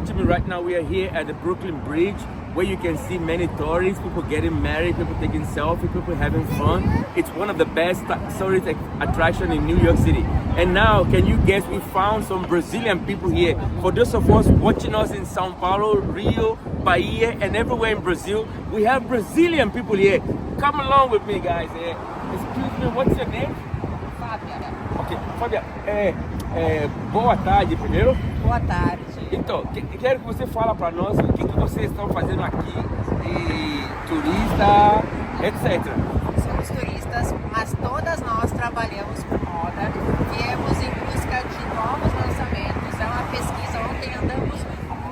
front of me right now, we are here at the Brooklyn Bridge, where you can see many tourists, people getting married, people taking selfies, people having fun. It's one of the best tourist attractions in New York City. And now, can you guess, we found some Brazilian people here. For those of us watching us in São Paulo, Rio, Bahia, and everywhere in Brazil, we have Brazilian people here. Come along with me, guys. Excuse me, what's your name? Fábia. Ok, Fábia, boa tarde primeiro. Boa tarde. Então, quero que você fale para nós o que vocês estão fazendo aqui, de turista, etc. Somos turistas, mas todas nós trabalhamos com moda, viemos em busca de novos lançamentos. É uma pesquisa, ontem andamos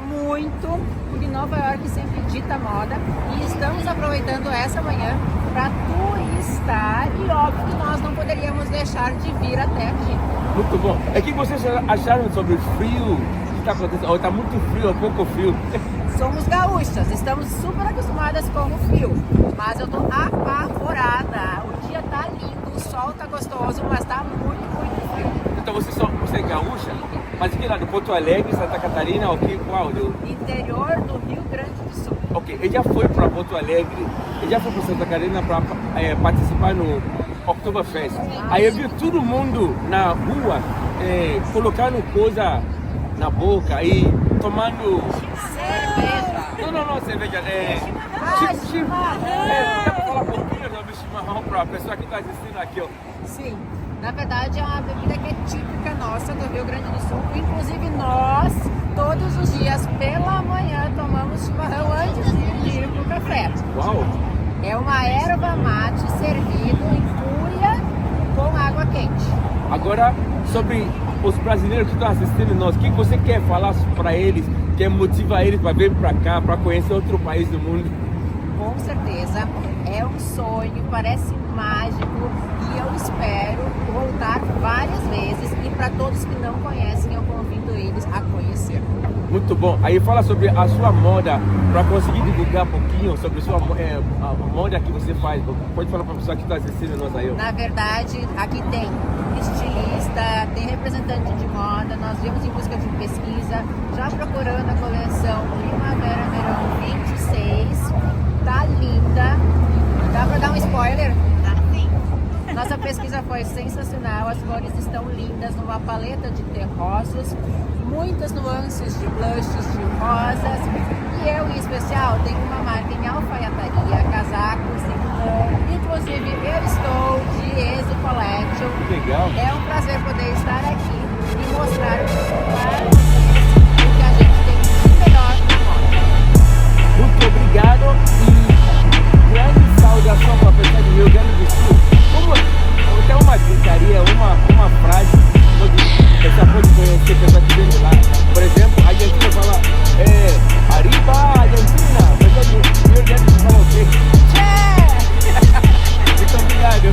muito, porque Nova York sempre dita moda, e estamos aproveitando essa manhã para turistar, e óbvio que nós não poderíamos deixar de vir até aqui. Muito bom. O que vocês acharam sobre o frio que está acontecendo? Ou está muito frio ou pouco frio? Somos gaúchas, estamos super acostumadas com o frio, mas eu tô apavorada. O dia tá lindo, o sol tá gostoso, mas tá muito frio. Então você é gaúcha? Mas de que lado? Porto Alegre, Santa Catarina, ou que, qual? Interior do Rio Grande do Sul. Ok, ele já foi para Porto Alegre, ele já foi para Santa Catarina para participar no Oktoberfest. Aí eu vi todo mundo na rua colocando coisa na boca e tomando... Cerveja. Não, cerveja. Chimarrão. Dá pra falar um pouquinho sobre chimarrão para a pessoa que está assistindo aqui, ó. Sim, na verdade é uma bebida que é típica nossa do Rio Grande do Sul. Inclusive nós, todos os dias pela manhã, tomamos chimarrão antes de ir pro café. Uau! É uma erva mate servido em cuia com água quente. Agora, sobre os brasileiros que estão assistindo nós, o que você quer falar para eles, quer motivar eles para vir para cá, para conhecer outro país do mundo? Com certeza, é um sonho, parece mágico, e eu espero voltar várias vezes, e para todos que não conhecem, eu convido eles a conhecer. Muito bom. Aí fala sobre a sua moda, para conseguir divulgar um pouquinho sobre a moda que você faz. Pode falar para a pessoa que está assistindo nós aí. Na verdade, aqui tem estilista, tem representante de moda, nós viemos em busca de pesquisa, já procurando a coleção Primavera-Verão 26, tá linda. Dá para dar um spoiler? Sim. Nossa pesquisa foi sensacional, as cores estão lindas, numa paleta de terrosos, muitas nuances de blushes, de rosas, e eu em especial tenho uma marca em alfaiataria, casacos em lã, inclusive eu estou de Easy Collection. Legal. É um prazer poder estar aqui e mostrar para vocês o que a gente tem de melhor na moda. Muito obrigado e grande saudação para a pessoa do Rio Grande do Sul. Como tem uma gritaria, uma frase, você pode conhecer pessoa que vem de lá. Por exemplo, a Argentina fala Arriba Argentina, a pessoa do Rio Grande do Sul fala o quê? Muito obrigado.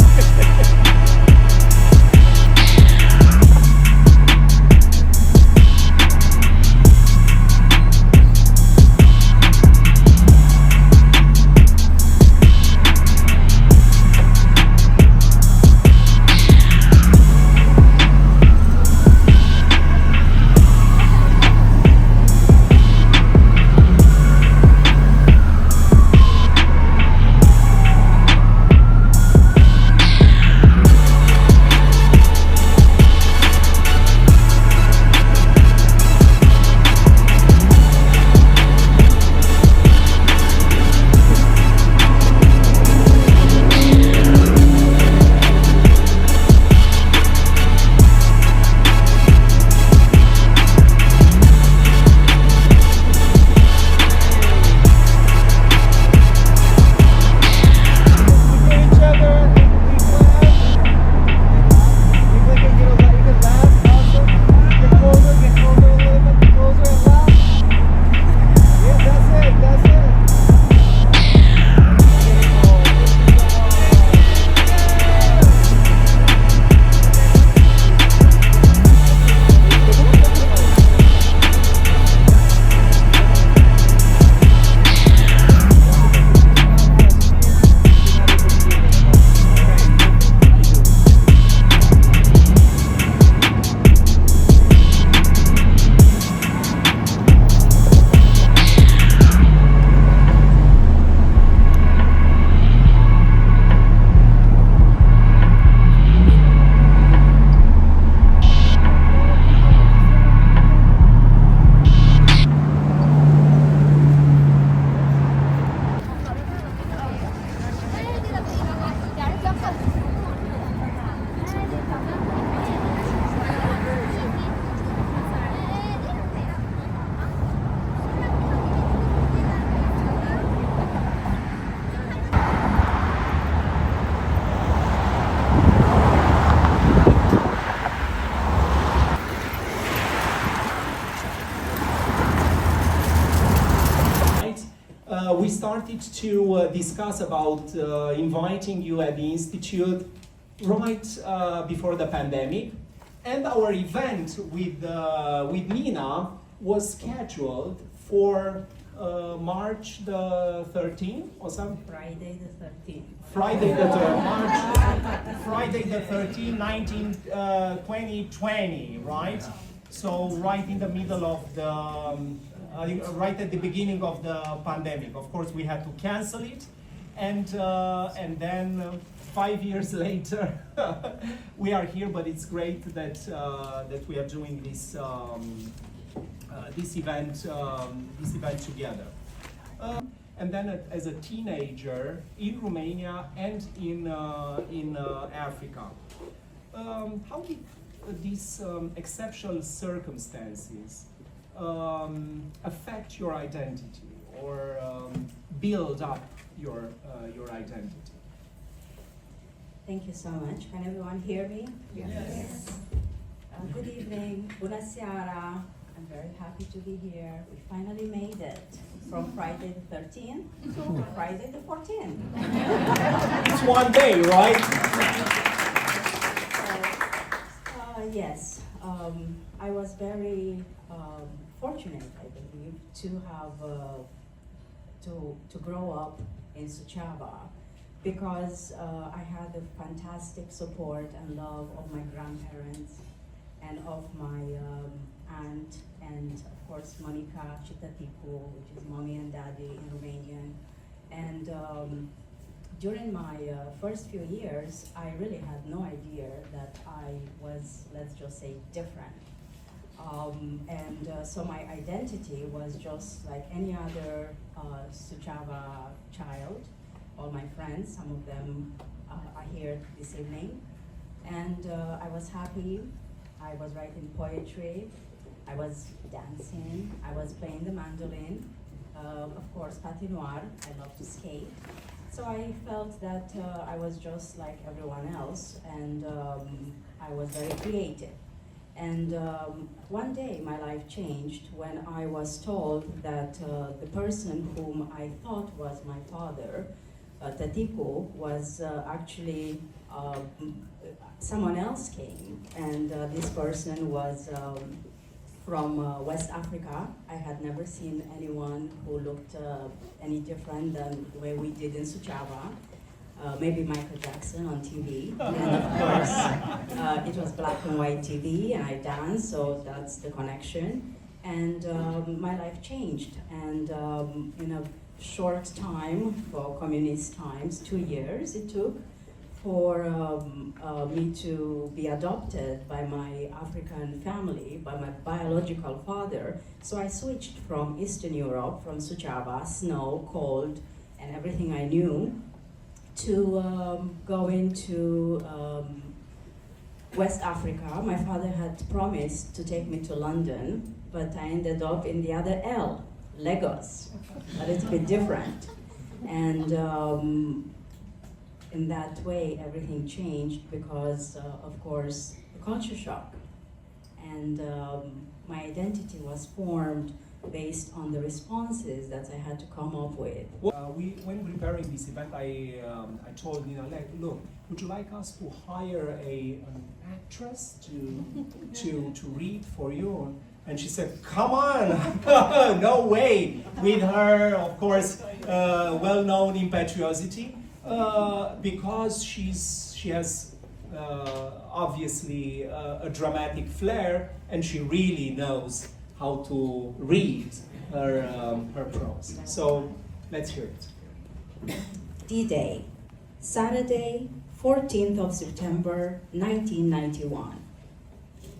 we started to discuss about inviting you at the Institute right before the pandemic. And our event with Nina was scheduled for March the 13th or something? Friday the 13th. Friday the 13th, 2020, right? So right in the middle of the, right at the beginning of the pandemic. Of course, we had to cancel it, and then 5 years later, we are here. But it's great that that we are doing this this event together. And then as a teenager in Romania and in Africa, how did these exceptional circumstances affect your identity or build up your identity? Thank you so much. Can everyone hear me? Yes. Good evening. Bună seara. I'm very happy to be here. We finally made it from Friday the 13th to Friday the 14th. It's one day, right? Yes, I was very fortunate, I believe, to have to grow up in Suceava, because I had the fantastic support and love of my grandparents and of my aunt, and of course Monica Citaticu, which is mommy and daddy in Romanian. And during my first few years, I really had no idea that I was, let's just say, different. So my identity was just like any other Suceava child. All my friends, some of them are here this evening. And I was happy, I was writing poetry, I was dancing, I was playing the mandolin, of course patinoire, I love to skate. So I felt that I was just like everyone else, and I was very creative. And one day my life changed when I was told that the person whom I thought was my father, Tatiku, was actually someone else came, and this person was from West Africa. I had never seen anyone who looked any different than the way we did in Suceava. Maybe Michael Jackson on TV, and of course it was black and white TV, and I danced, so that's the connection. And my life changed, and in a short time, for communist times, 2 years it took for me to be adopted by my African family, by my biological father. So I switched from Eastern Europe, from Suceava, snow, cold, and everything I knew, to go into West Africa. My father had promised to take me to London, but I ended up in the other L, Lagos, a little bit different. And in that way, everything changed because, of course, the culture shock. And my identity was formed based on the responses that I had to come up with. When preparing this event, I told Nina, look, would you like us to hire an actress to read for you? And she said, come on, no way, with her, of course, well-known impetuosity, because she has obviously a dramatic flair, and she really knows how to read her prose. So let's hear it. D-Day, Saturday, 14th of September, 1991.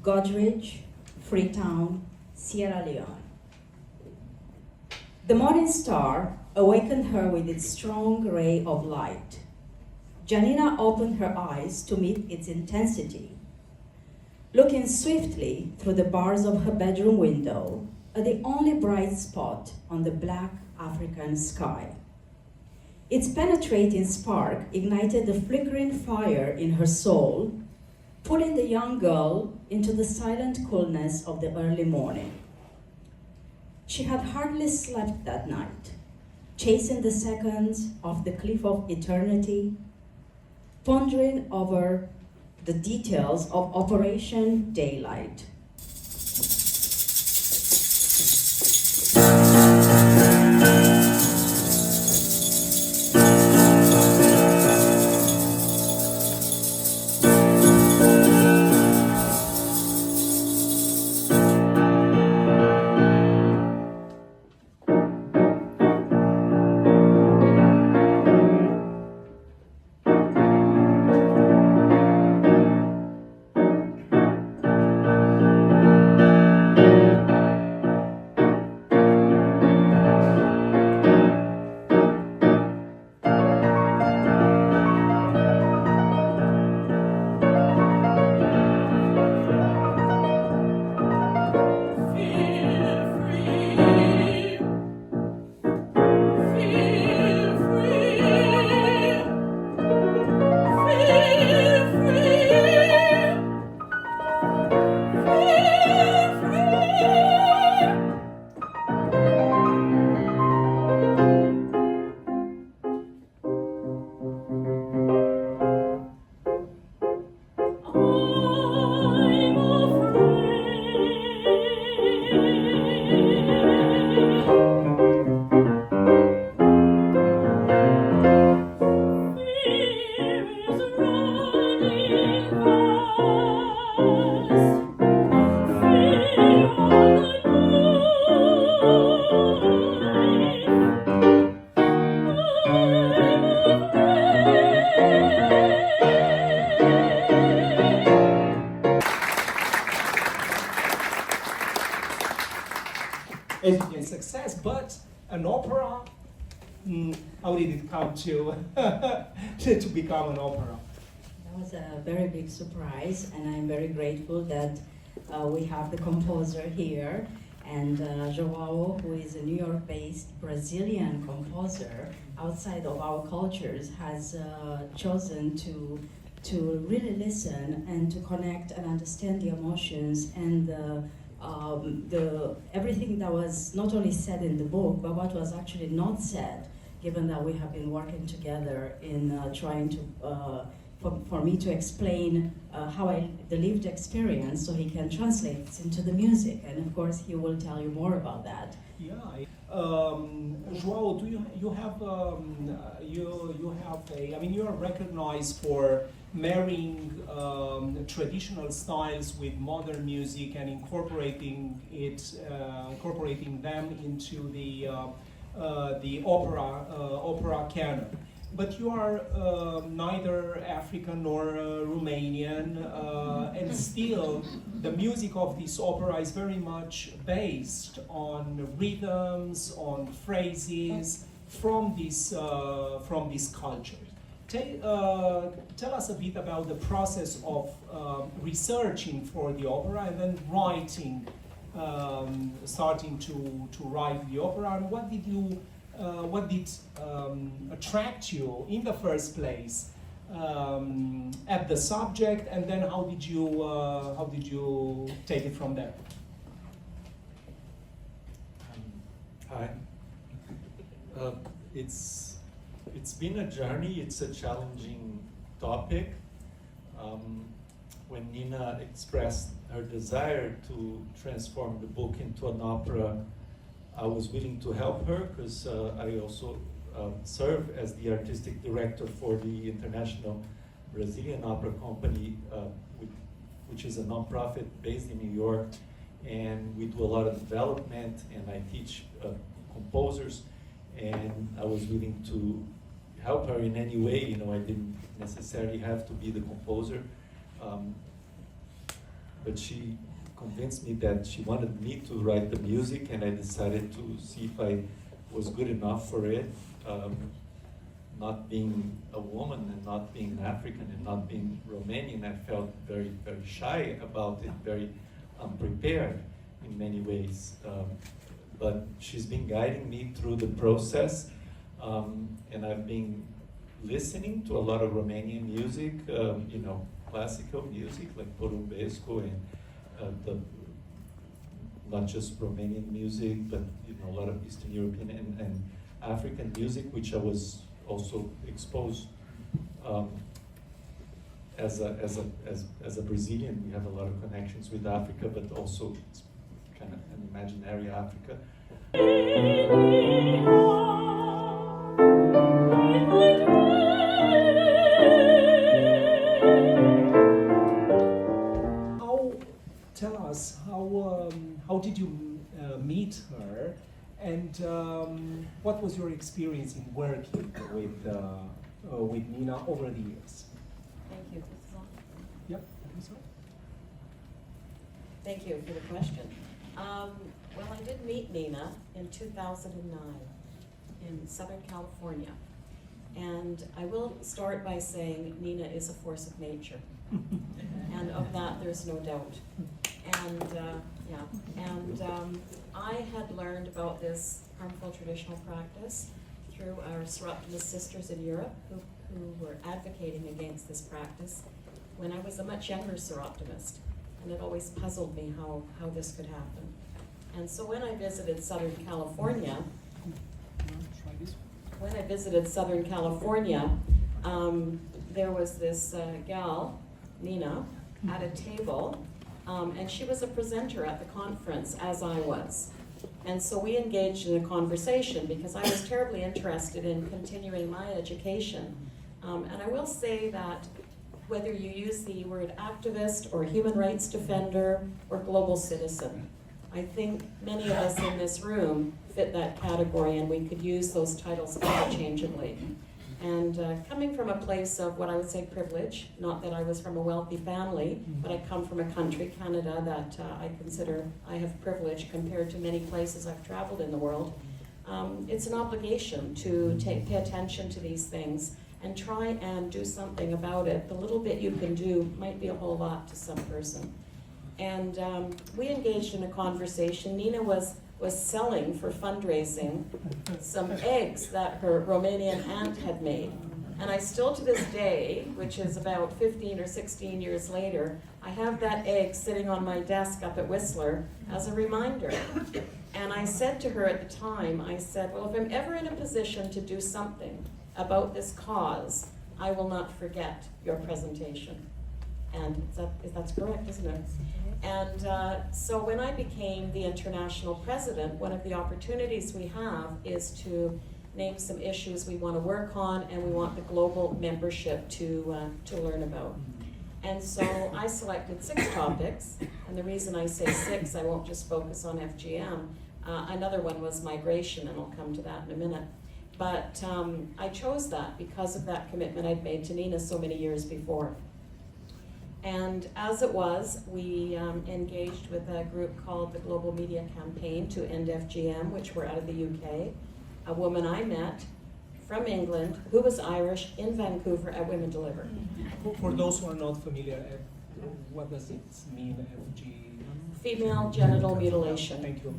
Godrich, Freetown, Sierra Leone. The morning star awakened her with its strong ray of light. Janina opened her eyes to meet its intensity. Looking swiftly through the bars of her bedroom window at the only bright spot on the black African sky. Its penetrating spark ignited the flickering fire in her soul, pulling the young girl into the silent coolness of the early morning. She had hardly slept that night. chasing the seconds off the cliff of eternity, pondering over the details of Operation Daylight. Educating success, but an opera, how did it come to to become an opera? That was a very big surprise, and I'm very grateful that we have the composer here, and João, who is a New York-based Brazilian composer outside of our cultures, has chosen to really listen and to connect and understand the emotions and the everything that was not only said in the book, but what was actually not said, given that we have been working together in trying to, for me to explain the lived experience so he can translate it into the music. And of course, he will tell you more about that. Yeah. João, do you have a? I mean, you are recognized for marrying traditional styles with modern music and incorporating them into the opera canon. But you are neither African nor Romanian, and still the music of this opera is very much based on rhythms, on phrases from this culture. Tell us a bit about the process of researching for the opera and then writing, starting to write the opera, and what did attract you in the first place at the subject, and then how did you take it from there? Hi. It's been a journey. It's a challenging topic. When Nina expressed her desire to transform the book into an opera, I was willing to help her because I also serve as the artistic director for the International Brazilian Opera Company, which is a nonprofit based in New York, and we do a lot of development, and I teach composers, and I was willing to help her in any way. You know, I didn't necessarily have to be the composer, but she convinced me that she wanted me to write the music, and I decided to see if I was good enough for it. Not being a woman and not being African and not being Romanian, I felt very, very shy about it, very unprepared in many ways. But she's been guiding me through the process, and I've been listening to a lot of Romanian music, you know, classical music like Porumbescu and not just Romanian music, but you know, a lot of Eastern European and African music, which I was also exposed as a Brazilian. We have a lot of connections with Africa, but also it's kind of an imaginary Africa. Tell us, how did you meet her, and what was your experience in working with Nina over the years? Thank you. Yep. Thank you for the question. Well, I did meet Nina in 2009 in Southern California. And I will start by saying Nina is a force of nature. And of that, there's no doubt. And I had learned about this harmful traditional practice through our Seroptimist sisters in Europe who were advocating against this practice when I was a much younger Seroptimist. And it always puzzled me how this could happen. And so when I visited Southern California, there was this gal, Nina, at a table, and she was a presenter at the conference, as I was. And so we engaged in a conversation because I was terribly interested in continuing my education. And I will say that whether you use the word activist or human rights defender or global citizen, I think many of us in this room fit that category, and we could use those titles interchangeably. And coming from a place of what I would say privilege, not that I was from a wealthy family, but I come from a country, Canada, that I consider I have privilege compared to many places I've traveled in the world. It's an obligation to pay attention to these things and try and do something about it. The little bit you can do might be a whole lot to some person. And we engaged in a conversation. Nina was selling for fundraising some eggs that her Romanian aunt had made. And I still to this day, which is about 15 or 16 years later, I have that egg sitting on my desk up at Whistler as a reminder. And I said to her at the time, I said, well, if I'm ever in a position to do something about this cause, I will not forget your presentation. And that's correct, isn't it? And so when I became the international president, one of the opportunities we have is to name some issues we want to work on and we want the global membership to learn about. And so I selected 6 topics, and the reason I say 6, I won't just focus on FGM. Another one was migration, and I'll come to that in a minute. But I chose that because of that commitment I'd made to Nina so many years before. And as it was, we engaged with a group called the Global Media Campaign to End FGM, which were out of the UK. A woman I met from England who was Irish in Vancouver at Women Deliver. For those who are not familiar, what does it mean, FG? Female genital mutilation. Thank you.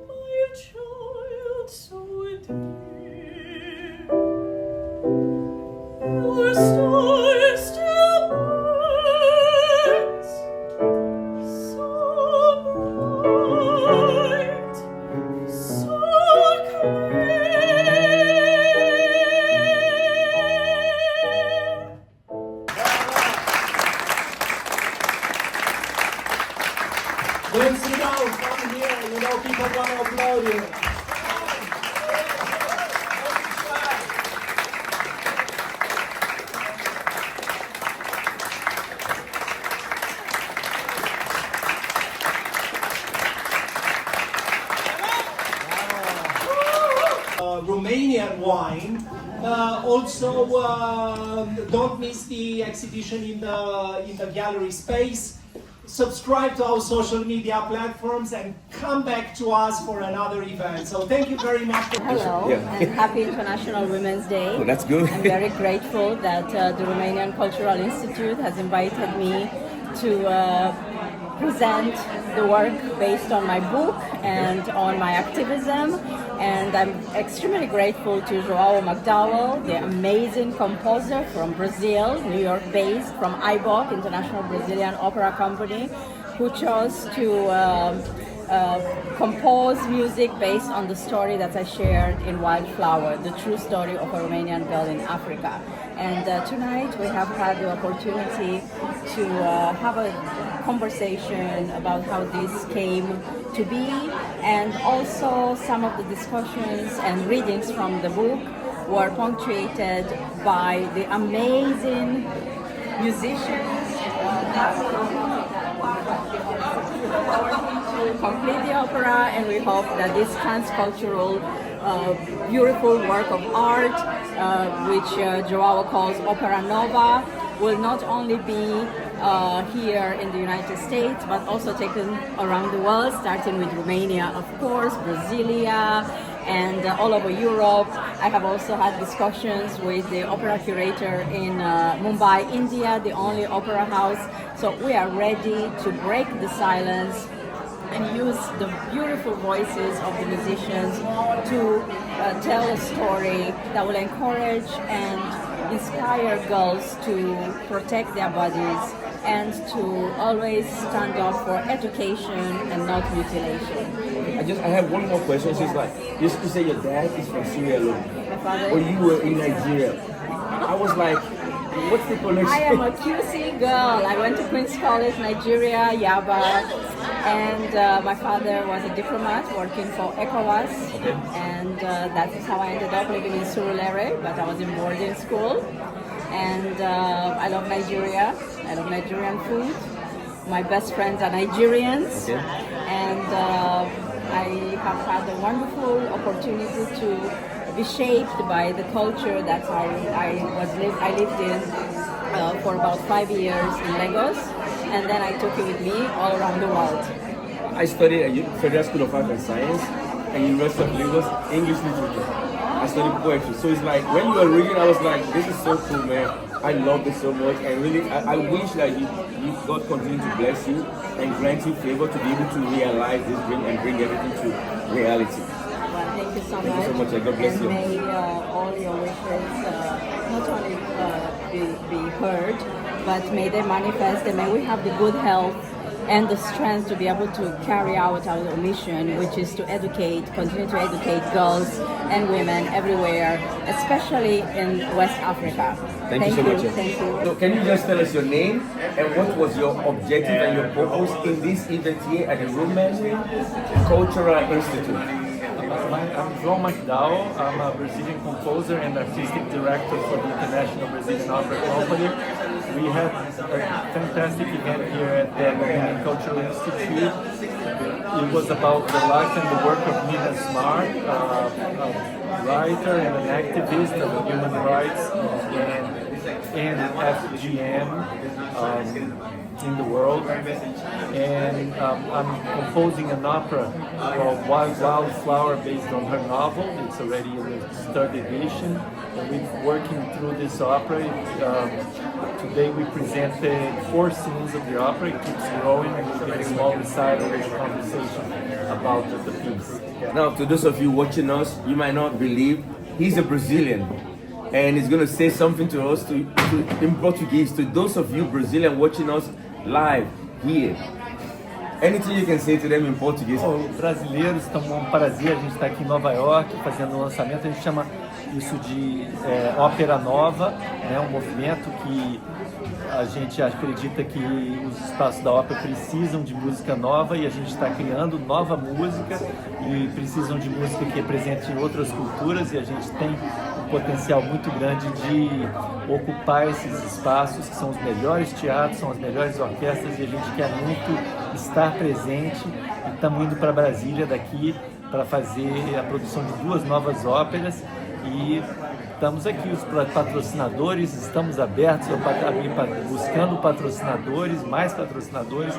My child, so dear, your star still burns, so bright, so clear. Don't sit down, come here, people want to applaud you. Romanian wine. Also, don't miss the exhibition in the gallery space. Subscribe to our social media platforms and come back to us for another event. So thank you very much. Hello, and happy International Women's Day. Oh, that's good. I'm very grateful that the Romanian Cultural Institute has invited me to present the work based on my book and on my activism. And I'm extremely grateful to João McDowell, the amazing composer from Brazil, New York based, from IBOC, International Brazilian Opera Company, who chose to compose music based on the story that I shared in Wildflower, the true story of a Romanian girl in Africa. And tonight we have had the opportunity to have a conversation about how this came to be, and also some of the discussions and readings from the book were punctuated by the amazing musicians to complete the opera, and we hope that this transcultural beautiful work of art, which Joao calls Opera Nova, will not only be here in the United States, but also taken around the world, starting with Romania, of course, Brasilia, and all over Europe. I have also had discussions with the opera curator in Mumbai, India, the only opera house. So we are ready to break the silence and use the beautiful voices of the musicians to tell a story that will encourage and inspire girls to protect their bodies and to always stand up for education and not mutilation. I have one more question. So it's like, you say your dad is from Sierra Leone, My father, or you were in Nigeria. I was like, what's the connection? I am a QC girl. I went to Queen's College, Nigeria, Yaba, and my father was a diplomat working for ECOWAS, Okay. and that is how I ended up living in Surulere, but I was in boarding school. And I love Nigeria. I love Nigerian food. My best friends are Nigerians, Okay. and I have had a wonderful opportunity to be shaped by the culture that I lived in for about 5 years in Lagos, and then I took it with me all around the world. I studied at Federal School of Art and Science and University of Lagos, English literature. I studied poetry. So it's like, when you were reading, I was like, this is so cool, man. I love this so much, and really, I wish that God continue to bless you and grant you favor to be able to realize this dream and bring everything to reality. Well, thank you so much. Thank you so much, and God bless and you. May all your wishes not only be heard, but may they manifest, and may we have the good health and the strength to be able to carry out our mission, which is to continue to educate girls and women everywhere, especially in West Africa. Thank you so much. Thank you. So can you just tell us your name and what was your objective and your purpose in this event here at the MNN Cultural Institute? I'm João McDowell. I'm a Brazilian composer and artistic director for the International Brazilian Opera Company. We had a fantastic event here at the MNN Cultural Institute. It was about the life and the work of Nina Smart, a writer and an activist of human rights and FGM in the world. And I'm composing an opera called Wildflower based on her novel. It's already in the third edition. And we're working through this opera. Today we presented 4 scenes of the opera. It keeps growing, and we'll get a small recital and a conversation about the piece. Now, to those of you watching us, you might not believe he's a Brazilian, and he's going to say something to us in Portuguese. To those of you Brazilian watching us live here, anything you can say to them in Portuguese? Brasileiros, então é um prazer, a gente está aqui em Nova York fazendo um lançamento. A gente chama isso de Ópera Nova, né? Um movimento que a gente acredita que os espaços da ópera precisam de música nova, e a gente está criando nova música, e precisam de música que represente outras culturas, e a gente tem um potencial muito grande de ocupar esses espaços, que são os melhores teatros, são as melhores orquestras, e a gente quer muito estar presente, e estamos indo para Brasília daqui para fazer a produção de 2 novas óperas, e estamos aqui, os patrocinadores, estamos abertos, buscando patrocinadores, mais patrocinadores,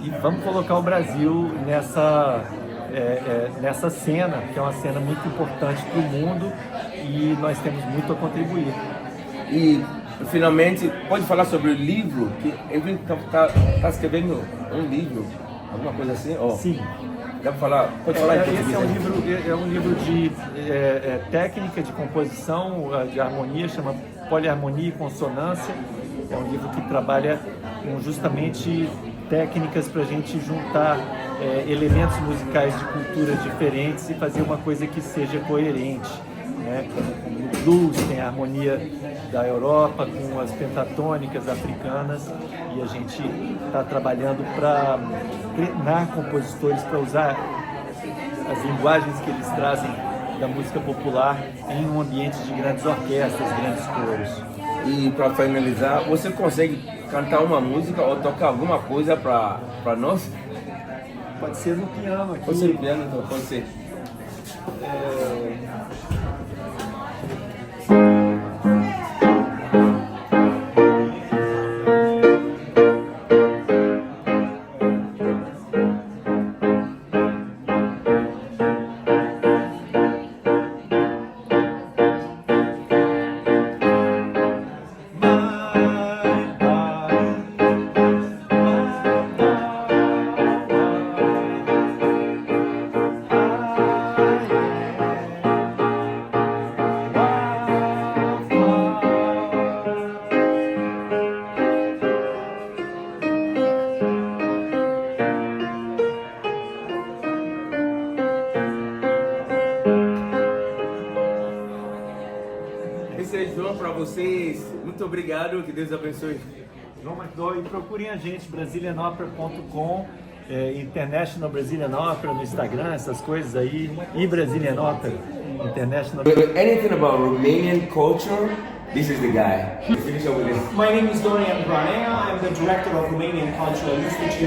e vamos colocar o Brasil nessa cena, que é uma cena muito importante para o mundo, e nós temos muito a contribuir. E, finalmente, pode falar sobre o livro, que ele está escrevendo um livro, alguma coisa assim? Oh. Sim. Dá para falar? Pode falar em português. Esse é um livro de técnica de composição, de harmonia, chama poliharmonia e consonância. É um livro que trabalha com justamente técnicas para a gente juntar elementos musicais de culturas diferentes e fazer uma coisa que seja coerente, né? O blues tem a harmonia da Europa com as pentatônicas africanas, e a gente está trabalhando para treinar compositores para usar as linguagens que eles trazem da música popular em um ambiente de grandes orquestras, grandes coros. E para finalizar, você consegue cantar uma música ou tocar alguma coisa para nós? Pode ser no piano aqui. Pode ser no piano, então, pode ser. Esse é João para vocês. Muito obrigado, que Deus abençoe. João McDowell, e procurem a gente, brasilianopera.com, International Brazilian Opera no Instagram, essas coisas aí, e Brazilian Opera International. Anything about Romanian culture, this is the guy. Finish up with this. My name is Dorian Branea. I'm the director of MNN Culture Institute.